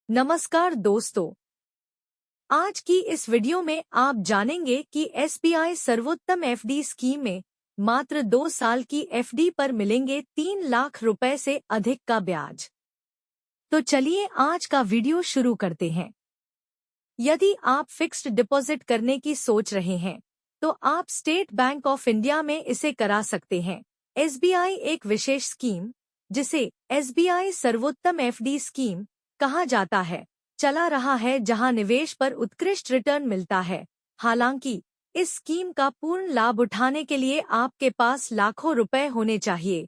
नमस्कार दोस्तों, आज की इस वीडियो में आप जानेंगे कि एसबीआई सर्वोत्तम एफडी स्कीम में मात्र 2 साल की एफडी पर मिलेंगे 3 लाख रुपए से अधिक का ब्याज। तो चलिए आज का वीडियो शुरू करते हैं। यदि आप फिक्स्ड डिपॉजिट करने की सोच रहे हैं, तो आप स्टेट बैंक ऑफ इंडिया में इसे करा सकते हैं। एसबीआई एक विशेष स्कीम, जिसे एसबीआई सर्वोत्तम एफडी स्कीम कहा जाता है, चला रहा है, जहां निवेश पर उत्कृष्ट रिटर्न मिलता है। हालांकि इस स्कीम का पूर्ण लाभ उठाने के लिए आपके पास लाखों रुपए होने चाहिए,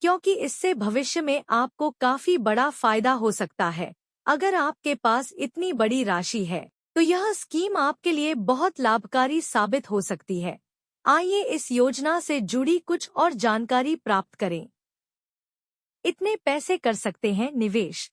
क्योंकि इससे भविष्य में आपको काफी बड़ा फायदा हो सकता है। अगर आपके पास इतनी बड़ी राशि है, तो यह स्कीम आपके लिए बहुत लाभकारी साबित हो सकती है। आइए इस योजना से जुड़ी कुछ और जानकारी प्राप्त करें। इतने पैसे कर सकते हैं निवेश।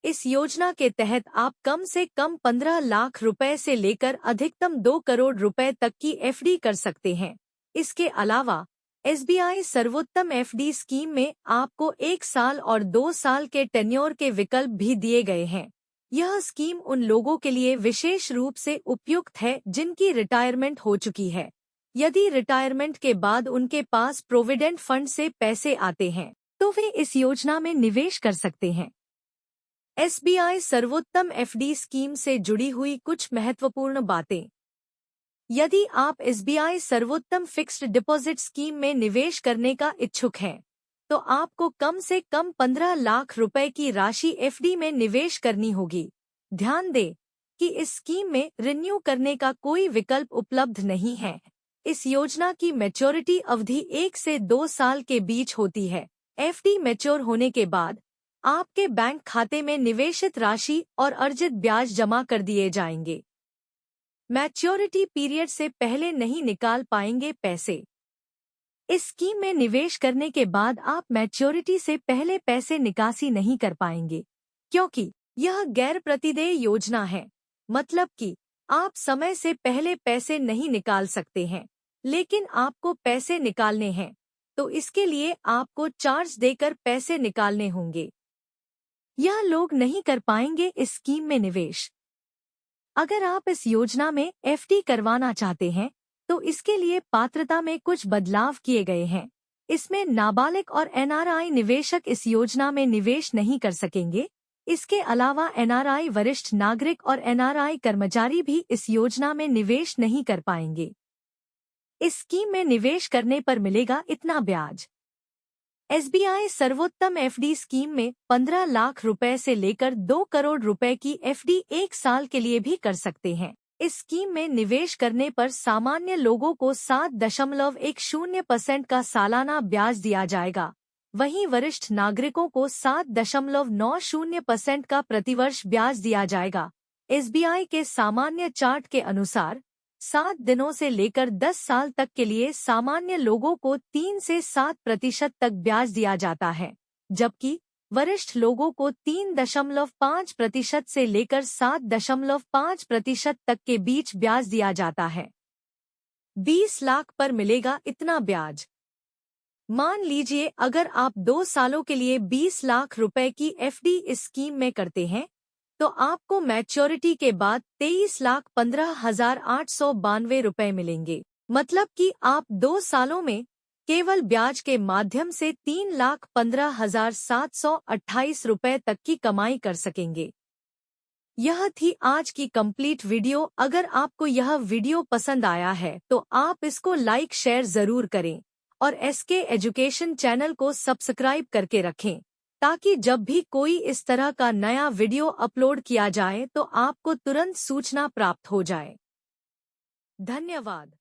इस योजना के तहत आप कम से कम 15 लाख रुपए से लेकर अधिकतम 2 करोड़ रुपए तक की एफडी कर सकते हैं। इसके अलावा एसबीआई सर्वोत्तम एफडी स्कीम में आपको 1 साल और 2 साल के टेन्योर के विकल्प भी दिए गए हैं। यह स्कीम उन लोगों के लिए विशेष रूप से उपयुक्त है जिनकी रिटायरमेंट हो चुकी है। यदि रिटायरमेंट के बाद उनके पास प्रोविडेंट फंड से पैसे आते हैं, तो वे इस योजना में निवेश कर सकते हैं। एसबीआई सर्वोत्तम एफडी स्कीम से जुड़ी हुई कुछ महत्वपूर्ण बातें। यदि आप एसबीआई सर्वोत्तम फिक्स्ड डिपॉजिट स्कीम में निवेश करने का इच्छुक हैं, तो आपको कम से कम 15 लाख रुपए की राशि एफडी में निवेश करनी होगी। ध्यान दें कि इस स्कीम में रिन्यू करने का कोई विकल्प उपलब्ध नहीं है। इस योजना की मैच्योरिटी अवधि 1 से 2 साल के बीच होती है। एफडी मैच्योर होने के बाद आपके बैंक खाते में निवेशित राशि और अर्जित ब्याज जमा कर दिए जाएंगे। मैच्योरिटी पीरियड से पहले नहीं निकाल पाएंगे पैसे। इस स्कीम में निवेश करने के बाद आप मैच्योरिटी से पहले पैसे निकासी नहीं कर पाएंगे, क्योंकि यह गैर प्रतिदेय योजना है। मतलब कि आप समय से पहले पैसे नहीं निकाल सकते हैं, लेकिन आपको पैसे निकालने हैं, तो इसके लिए आपको चार्ज देकर पैसे निकालने होंगे। यह लोग नहीं कर पाएंगे इस स्कीम में निवेश। अगर आप इस योजना में एफडी करवाना चाहते हैं, तो इसके लिए पात्रता में कुछ बदलाव किए गए हैं। इसमें नाबालिग और एनआरआई निवेशक इस योजना में निवेश नहीं कर सकेंगे। इसके अलावा एनआरआई वरिष्ठ नागरिक और एनआरआई कर्मचारी भी इस योजना में निवेश नहीं कर पाएंगे। इस स्कीम में निवेश करने पर मिलेगा इतना ब्याज। एसबीआई सर्वोत्तम एफडी स्कीम में 15 लाख रुपए से लेकर 2 करोड़ रुपए की एफडी 1 साल के लिए भी कर सकते हैं। इस स्कीम में निवेश करने पर सामान्य लोगों को 7.10% का सालाना ब्याज दिया जाएगा। वहीं वरिष्ठ नागरिकों को 7.90% का प्रतिवर्ष ब्याज दिया जाएगा। एसबीआई के सामान्य चार्ट के अनुसार 7 दिनों से लेकर 10 साल तक के लिए सामान्य लोगों को 3 से 7% तक ब्याज दिया जाता है, जबकि वरिष्ठ लोगों को 3.5% से लेकर 7.5% तक के बीच ब्याज दिया जाता है। 20 लाख पर मिलेगा इतना ब्याज। मान लीजिए अगर आप 2 सालों के लिए 20 लाख रुपए की एफडी इस स्कीम में करते हैं, तो आपको मैच्योरिटी के बाद 23,15,892 रुपए मिलेंगे। मतलब कि आप 2 सालों में केवल ब्याज के माध्यम से 3,15,728 रुपए तक की कमाई कर सकेंगे। यह थी आज की कंप्लीट वीडियो। अगर आपको यह वीडियो पसंद आया है, तो आप इसको लाइक शेयर जरूर करें और एसके एजुकेशन चैनल को सब्सक्राइब करके रखें, ताकि जब भी कोई इस तरह का नया वीडियो अपलोड किया जाए तो आपको तुरंत सूचना प्राप्त हो जाए। धन्यवाद।